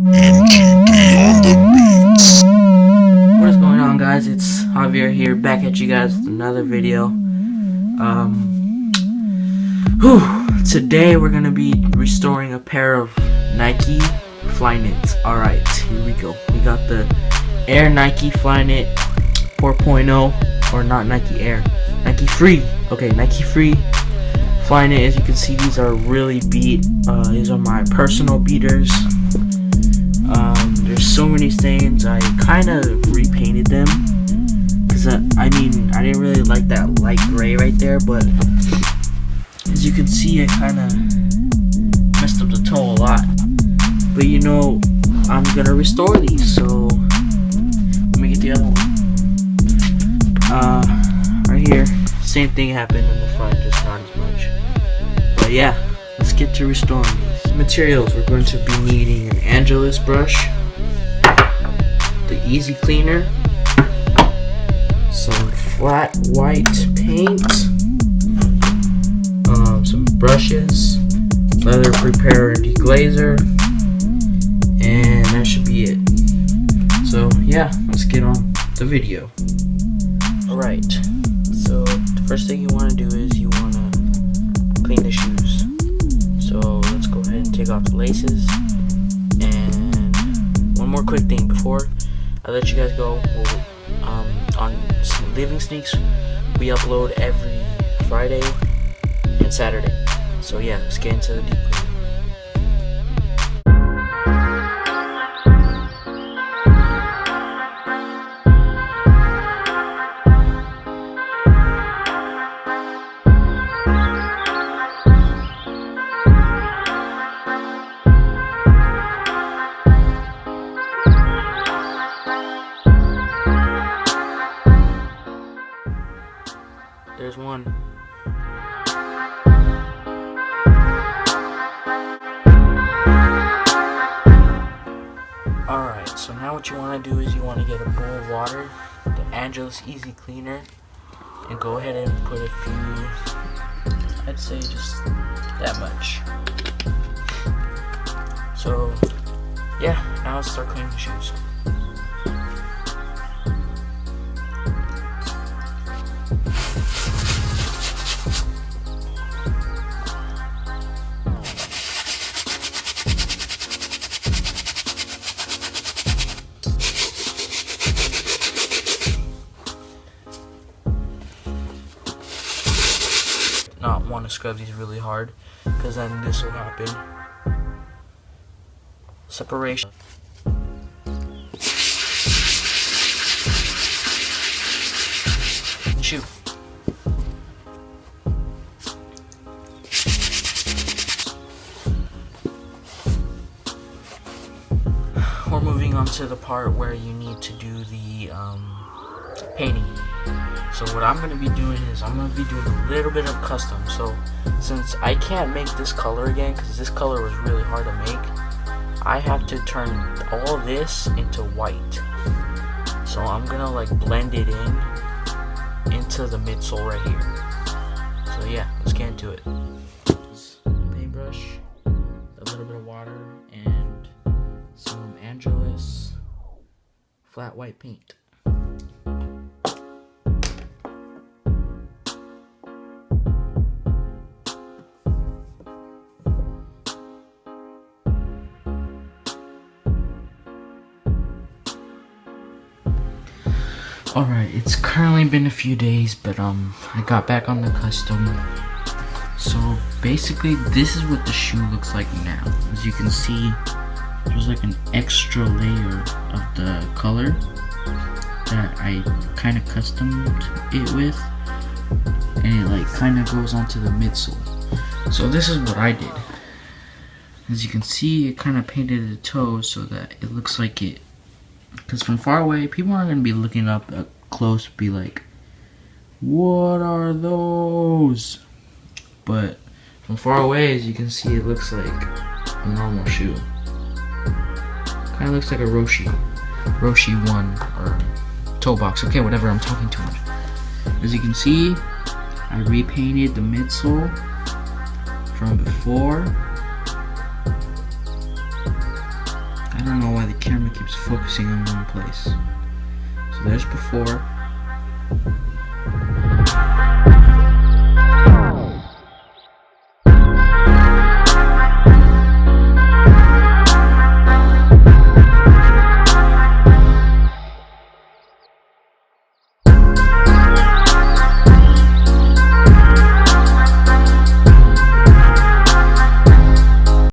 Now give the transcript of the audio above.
What is going on, guys? It's Javier here, back at you guys with another video. Today we're gonna be restoring a pair of Nike Flyknits. Alright, here we go. We got the Air Nike Flyknit 4.0, or not Nike Air, Nike Free. Okay, Nike Free Flyknit. As you can see, these are really beat. These are my personal beaters. There's so many stains. I kind of repainted them because I didn't really like that light gray right there, but as you can see, I kind of messed up the toe a lot. But you know, I'm gonna restore these, so let me get the other one. Right here, same thing happened in the front, just not as much. But yeah, let's get to restoring these. Materials: we're going to be needing an Angelus brush, the Easy Cleaner, some flat white paint, some brushes, leather preparer and deglazer, and that should be it. So yeah, let's get on the video. Alright, so the first thing you want to do is you want to clean the shoes. So let's go ahead and take off the laces. And one more quick thing before I let you guys go. On Living Sneaks, we upload every Friday and Saturday. So yeah, let's get into the deep clean. There's one. Alright, so now what you want to do is you want to get a bowl of water, the Angelus Easy Cleaner, and go ahead and put a few, I'd say just that much. So yeah, now let's start cleaning the shoes. Not want to scrub these really hard, because then this will happen. Separation. Shoe. We're moving on to the part where you need to do the painting. So what I'm going to be doing is I'm going to be doing a little bit of custom. So since I can't make this color again, because this color was really hard to make, I have to turn all this into white. So I'm going to like blend it into the midsole right here. So yeah, let's get into it. Paintbrush, a little bit of water, and some Angelus flat white paint. Alright, it's currently been a few days, but I got back on the custom. So basically this is what the shoe looks like now. As you can see, there's like an extra layer of the color that I kind of customed it with, and it like kind of goes onto the midsole. So this is what I did. As you can see, it kind of painted the toes so that it looks like it, because from far away, people aren't going to be looking up close, be like, what are those? But from far away, as you can see, it looks like a normal shoe. Kind of looks like a Roshi 1 or toe box. Okay, whatever, I'm talking too much. As you can see, I repainted the midsole from before. Kind don't know why the camera keeps focusing on one place. So there's before,